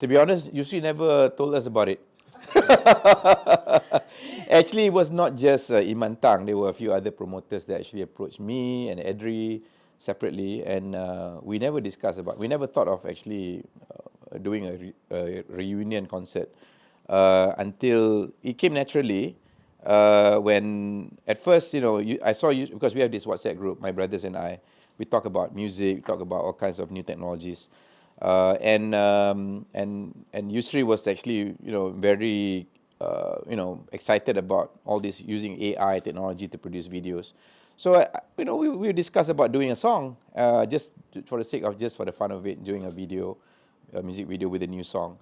To be honest, Yusri never told us about it. Actually, it was not just Iman Tang. There were a few other promoters that actually approached me and Edri separately, and we never discussed about. We never thought of actually doing a reunion concert until it came naturally. When at first, I saw you because we have this WhatsApp group, my brothers and I. We talk about music, we talk about all kinds of new technologies. And Yusri was actually very excited about all this using AI technology to produce videos. So we discussed about doing a song just for the sake of just for the fun of it, doing a music video with a new song.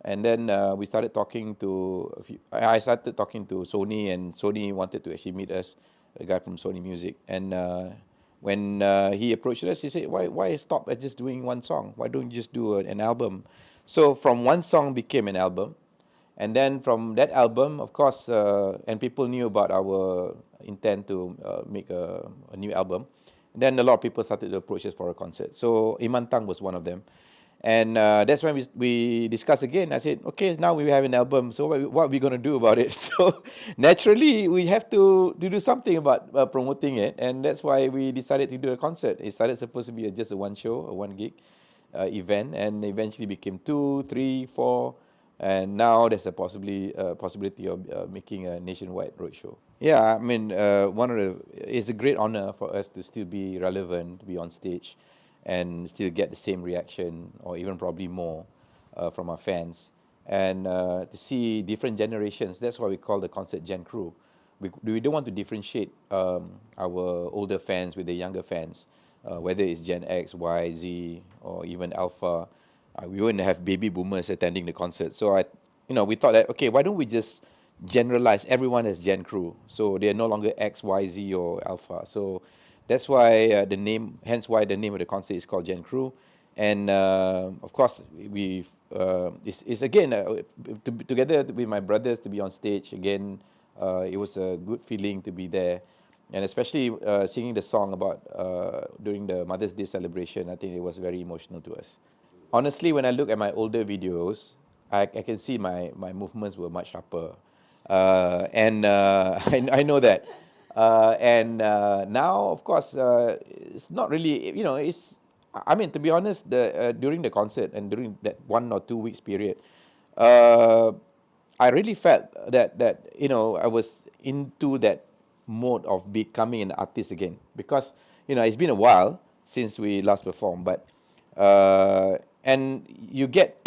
And then we started talking to I started talking to Sony, and Sony wanted to actually meet us, a guy from Sony Music. And when he approached us, he said, why stop at just doing one song? Why don't you just do an album? So from one song became an album. And then from that album, of course, and people knew about our intent to make a new album. And then a lot of people started to approach us for a concert. So Iman Tang was one of them. And that's when we discussed again. I said, okay, now we have an album, so what are we going to do about it? So naturally, we have to do something about promoting it, and that's why we decided to do a concert. It started supposed to be just a one show, a one gig event, and eventually became 2, 3, 4, and now there's a possibility of making a nationwide roadshow. Yeah, I mean, it's a great honor for us to still be relevant, to be on stage, and still get the same reaction or even probably more from our fans, and to see different generations. That's why we call the concert GenKRU. We don't want to differentiate our older fans with the younger fans, whether it's Gen X, Y, Z, or even Alpha. We wouldn't have baby boomers attending the concert. So we thought that, okay, why don't we just generalize everyone as GenKRU, so they are no longer X, Y, Z, or Alpha. So that's why hence why the name of the concert is called GenKRU. And of course, it's again together with my brothers to be on stage again. It was a good feeling to be there, and especially singing the song about during the Mother's Day celebration. I think it was very emotional to us. Honestly, when I look at my older videos, I can see my movements were much sharper. And I know that. And now, of course, it's not really, I mean, to be honest, during the concert and during that 1 or 2 weeks period, uh, I really felt that I was into that mode of becoming an artist again, because it's been a while since we last performed, but and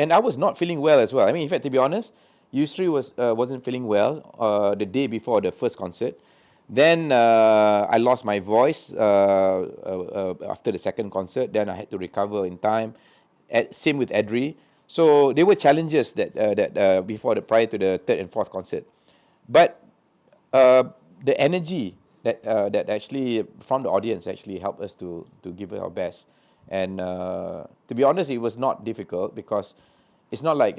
I was not feeling well as well. I mean, in fact, to be honest, Yusri wasn't feeling well the day before the first concert. Then I lost my voice after the second concert. Then I had to recover in time. Same with Edri. So there were challenges that prior to the third and fourth concert, but uh, the energy that actually from the audience actually helped us to give it our best. And to be honest, it was not difficult because it's not like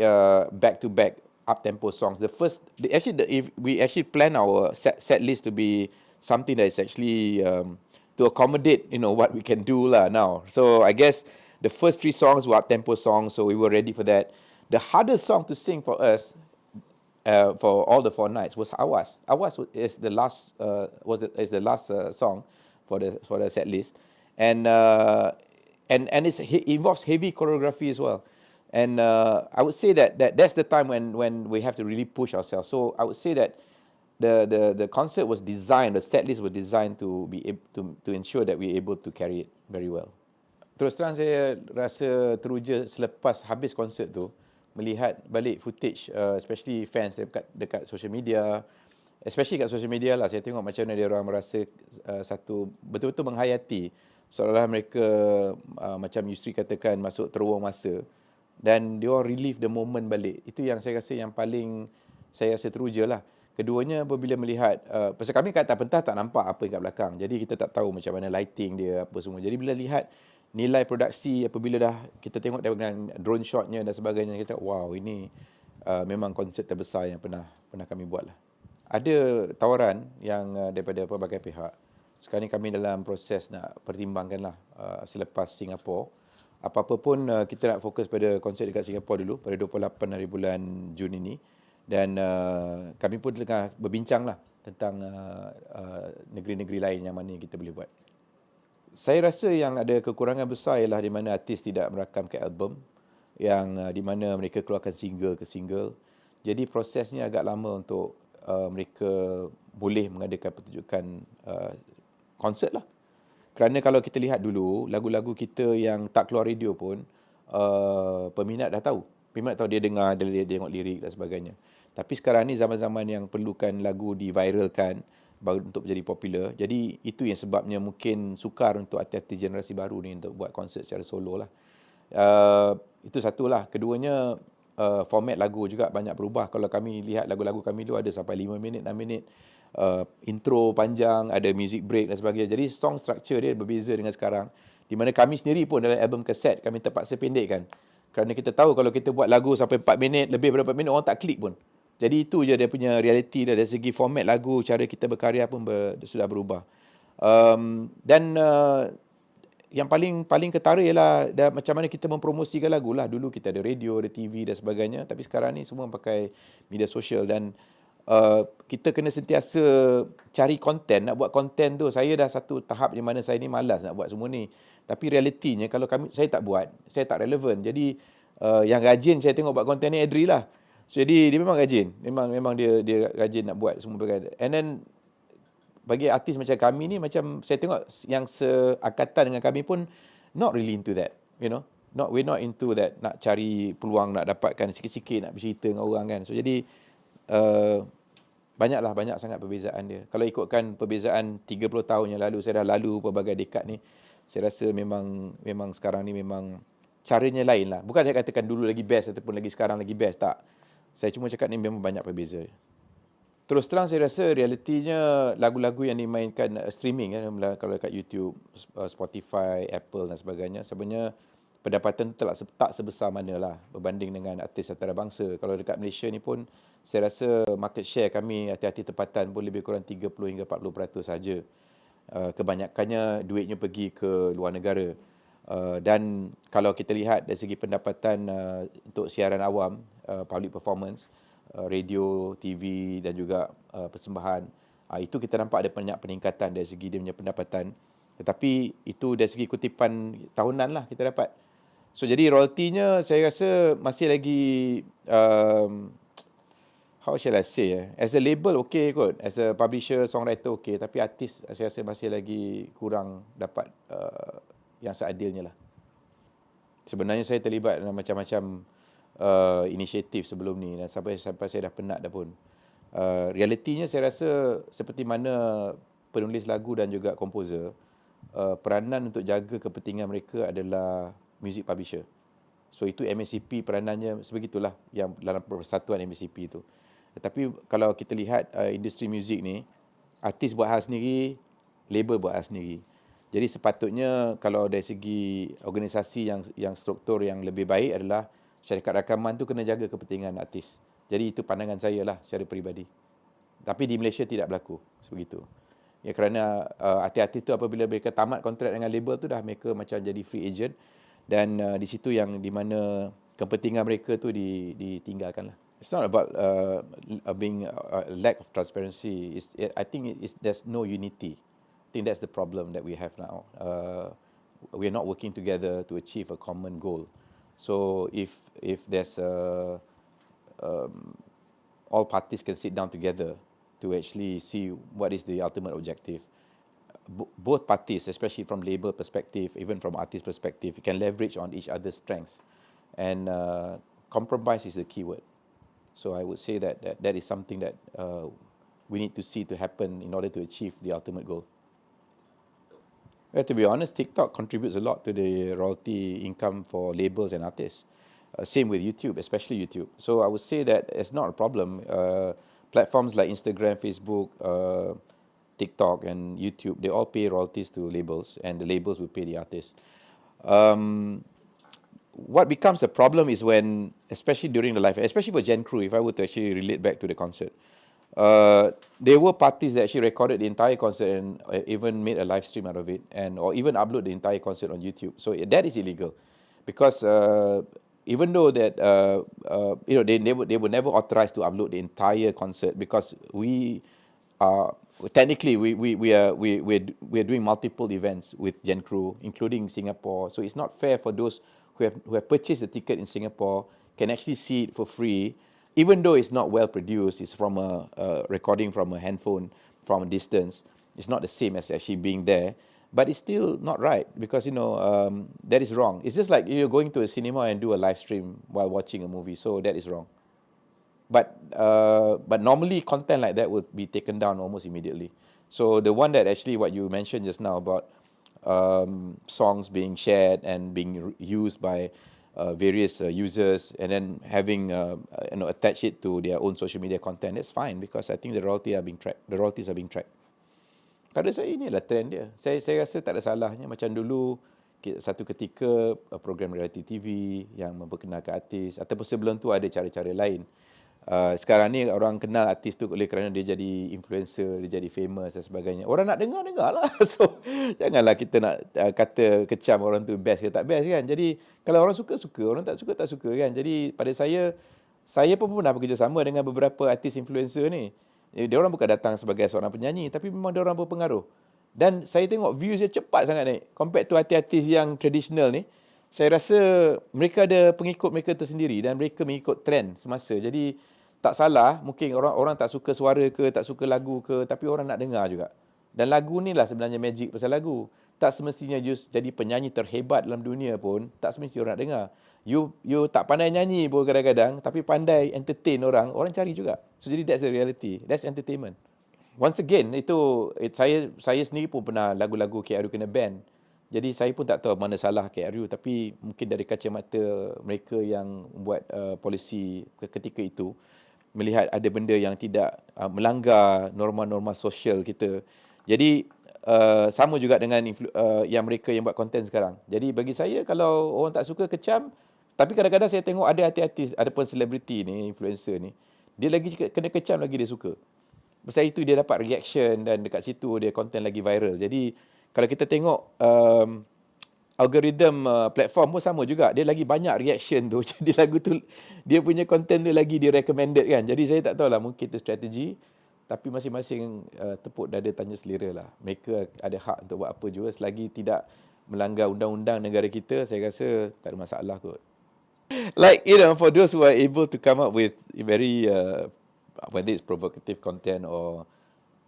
back to back up tempo songs. If we actually plan our set list to be something that is actually to accommodate what we can do lah now. So I guess the first 3 songs were up tempo songs, so we were ready for that. The hardest song to sing for us for all the 4 nights was Awas. Is the last is the last song for the set list, and it involves heavy choreography as well. And I would say that's the time when we have to really push ourselves. So I would say that the concert was designed, the set list was designed to ensure that we're able to carry it very well. Terus terang saya rasa teruja selepas habis konsert tu, melihat balik footage, especially fans dekat social media, especially kat social media lah, saya tengok macam mana dia orang merasa satu betul-betul menghayati, seolah-olah mereka macam Yusri katakan masuk terowong masa, dan dia orang relive the moment balik. Itu yang saya rasa yang paling saya rasa teruja lah. Keduanya apabila melihat, pasal kami kat atas pentas tak nampak apa kat belakang, jadi kita tak tahu macam mana lighting dia apa semua. Jadi bila lihat nilai produksi, apabila dah kita tengok dengan drone shotnya dan sebagainya, kita wow, ini memang konsert terbesar yang pernah kami buat lah. Ada tawaran yang daripada pelbagai pihak. Sekarang ni kami dalam proses nak pertimbangkan lah selepas Singapura. Apa-apa pun kita nak fokus pada konsert dekat Singapura dulu pada 28 hari bulan Jun ini. Dan kami pun tengah berbincang lah tentang negeri-negeri lain yang mana kita boleh buat. Saya rasa yang ada kekurangan besar ialah di mana artis tidak merakamkan album, yang di mana mereka keluarkan single ke single. Jadi prosesnya agak lama untuk mereka boleh mengadakan pertunjukan konsert lah. Kerana kalau kita lihat dulu, lagu-lagu kita yang tak keluar radio pun, peminat dah tahu. Peminat tahu, dia dengar, dia tengok lirik dan sebagainya. Tapi sekarang ni zaman-zaman yang perlukan lagu diviralkan untuk menjadi popular. Jadi itu yang sebabnya mungkin sukar untuk artis-artis generasi baru ni untuk buat konsert secara solo lah. Itu satulah. Keduanya, format lagu juga banyak berubah. Kalau kami lihat lagu-lagu kami dulu ada sampai 5 minit, 6 minit. Intro panjang, ada music break dan sebagainya. Jadi song structure dia berbeza dengan sekarang. Di mana kami sendiri pun dalam album kaset kami terpaksa pendekkan. Kerana kita tahu kalau kita buat lagu sampai 4 minit, lebih daripada 4 minit, orang tak klik pun. Jadi itu je dia punya reality dia. Dari segi format lagu, cara kita berkarya pun sudah berubah. Dan yang paling ketara ialah macam mana kita mempromosikan lagu lah. Dulu kita ada radio, ada TV dan sebagainya. Tapi sekarang ni semua pakai media sosial dan kita kena sentiasa cari konten. Nak buat konten tu, saya dah satu tahap di mana saya ni malas nak buat semua ni. Tapi realitinya kalau saya tak buat, saya tak relevan. Jadi yang rajin saya tengok buat konten ni Adri lah. Jadi dia memang rajin. Memang dia rajin nak buat semua perkara. And then bagi artis macam kami ni, macam saya tengok yang seangkatan dengan kami pun not really into that, you know. We're not into that, nak cari peluang, nak dapatkan sikit-sikit, nak bercerita dengan orang kan. So jadi banyak sangat perbezaan dia. Kalau ikutkan perbezaan 30 tahun yang lalu, saya dah lalu pelbagai dekad ni, saya rasa memang sekarang ni memang caranya lain lah. Bukan saya katakan dulu lagi best ataupun lagi sekarang lagi best, tak. Saya cuma cakap ni memang banyak perbeza. Terus terang saya rasa realitinya lagu-lagu yang dimainkan streaming kan, kalau dekat YouTube, Spotify, Apple dan sebagainya, sebenarnya pendapatan tak sebesar manalah berbanding dengan artis antarabangsa. Kalau dekat Malaysia ni pun saya rasa market share kami artis-artis tempatan pun lebih kurang 30 hingga 40% saja. Kebanyakannya duitnya pergi ke luar negara. Dan kalau kita lihat dari segi pendapatan untuk siaran awam, public performance, radio, TV dan juga persembahan, itu kita nampak ada banyak peningkatan dari segi dia punya pendapatan. Tetapi itu dari segi kutipan tahunan lah kita dapat. So jadi royaltinya saya rasa masih lagi how shall I say, as a label okay kot, as a publisher, songwriter okay, tapi artis saya rasa masih lagi kurang dapat yang seadilnya lah. Sebenarnya saya terlibat dalam macam-macam inisiatif sebelum ni dan sampai saya dah penat dah pun. Realitinya saya rasa seperti mana penulis lagu dan juga komposer, peranan untuk jaga kepentingan mereka adalah music publisher. So itu MSCP peranannya sebegitulah yang dalam persatuan MSCP itu. Tetapi kalau kita lihat industri muzik ni, artis buat hal sendiri, label buat hal sendiri. Jadi sepatutnya kalau dari segi organisasi yang struktur yang lebih baik adalah syarikat rakaman tu kena jaga kepentingan artis. Jadi itu pandangan saya lah secara peribadi. Tapi di Malaysia tidak berlaku sebegitu. Ya, kerana artis-artis tu apabila mereka tamat kontrak dengan label tu dah mereka macam jadi free agent dan di situ yang di mana kepentingan mereka tu ditinggalkan lah. It's not about being lack of transparency. I think there's no unity. I think that's the problem that we have now. We are not working together to achieve a common goal. So if there's all parties can sit down together to actually see what is the ultimate objective. Both parties, especially from label perspective, even from artist perspective, can leverage on each other's strengths, and compromise is the key word. So I would say that is something that we need to see to happen in order to achieve the ultimate goal. Well, to be honest, TikTok contributes a lot to the royalty income for labels and artists. Same with YouTube, especially YouTube. So I would say that it's not a problem. Platforms like Instagram, Facebook, TikTok, and YouTube, they all pay royalties to labels, and the labels will pay the artists. What becomes a problem is when, especially during the live, especially for GenKRU, if I were to actually relate back to the concert, there were parties that actually recorded the entire concert and even made a live stream out of it, or even upload the entire concert on YouTube. So that is illegal. because even though that they were never authorized to upload the entire concert, because we technically we're doing multiple events with GenKRU, including Singapore. So it's not fair for those who have purchased the ticket in Singapore can actually see it for free, even though it's not well produced. It's from a recording from a handphone from a distance. It's not the same as actually being there, but it's still not right, because that is wrong. It's just like you're going to a cinema and do a live stream while watching a movie, so that is wrong. But normally content like that would be taken down almost immediately. So the one that actually what you mentioned just now about songs being shared and being used by various users, and then having attach it to their own social media content, that's fine, because I think the royalties are being tracked. Pada saya inilah trend dia. Saya rasa tak ada salahnya. Macam dulu satu ketika program reality TV yang memperkenalkan artis, ataupun sebelum tu ada cara-cara lain. Sekarang ni orang kenal artis tu oleh kerana dia jadi influencer, dia jadi famous dan sebagainya. Orang nak dengar lah. So janganlah kita nak kata kecam orang tu best ke tak best kan. Jadi kalau orang suka, orang tak suka kan. Jadi pada saya pun pernah bekerjasama dengan beberapa artis influencer ni. Dia orang bukan datang sebagai seorang penyanyi, tapi memang dia orang berpengaruh. Dan saya tengok views dia cepat sangat naik. Compared to artis-artis yang tradisional ni, saya rasa mereka ada pengikut mereka tersendiri dan mereka mengikut trend semasa. Jadi tak salah, mungkin orang tak suka suara ke, tak suka lagu ke, tapi orang nak dengar juga. Dan lagu ni lah sebenarnya magic pasal lagu. Tak semestinya just jadi penyanyi terhebat dalam dunia pun, tak semestinya orang nak dengar. You tak pandai nyanyi pun kadang-kadang, tapi pandai entertain orang cari juga. So jadi that's the reality. That's entertainment. Once again, saya sendiri pun pernah lagu-lagu KRU kena ban. Jadi saya pun tak tahu mana salah KRU, tapi mungkin dari kacamata mereka yang buat polisi ketika itu, melihat ada benda yang tidak melanggar norma-norma sosial kita. Jadi sama juga dengan yang mereka yang buat konten sekarang. Jadi bagi saya, kalau orang tak suka kecam, tapi kadang-kadang saya tengok ada artis-artis, ada pun selebriti ni, influencer ni, dia lagi kena kecam lagi dia suka. Pasal itu dia dapat reaction dan dekat situ dia konten lagi viral. Jadi kalau kita tengok algoritma platform pun sama juga. Dia lagi banyak reaction tu. Jadi lagu tu, dia punya konten tu lagi di recommended kan. Jadi saya tak tahulah, mungkin itu strategi. Tapi masing-masing tepuk dada tanya selera lah. Mereka ada hak untuk buat apa juga. Selagi tidak melanggar undang-undang negara kita, saya rasa tak ada masalah kot. Like, for those who are able to come up with very, whether it's provocative content or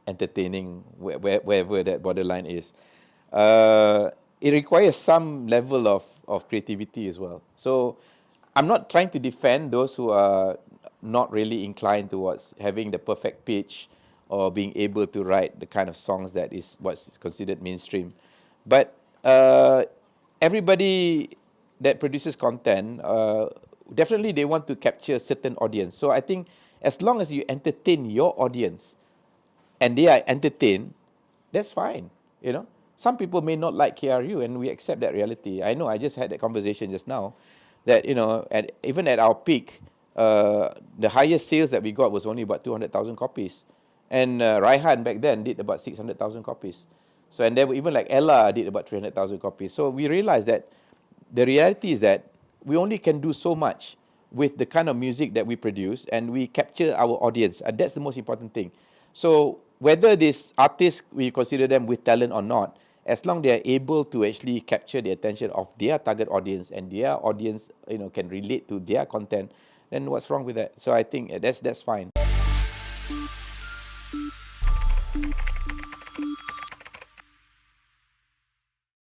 entertaining, wherever that borderline is, it requires some level of creativity as well. So I'm not trying to defend those who are not really inclined towards having the perfect pitch or being able to write the kind of songs that is what's considered mainstream. But everybody that produces content, definitely they want to capture certain audience. So I think as long as you entertain your audience and they are entertained, that's fine. Some people may not like KRU, and we accept that reality. I know, I just had that conversation just now, that even at our peak, the highest sales that we got was only about 200,000 copies, and Raihan back then did about 600,000 copies. So, and there were even like Ella did about 300,000 copies. So we realized that the reality is that we only can do so much with the kind of music that we produce, and we capture our audience. And that's the most important thing. So whether these artists, we consider them with talent or not, as long they are able to actually capture the attention of their target audience, and their audience can relate to their content, then what's wrong with that? So I think that's fine.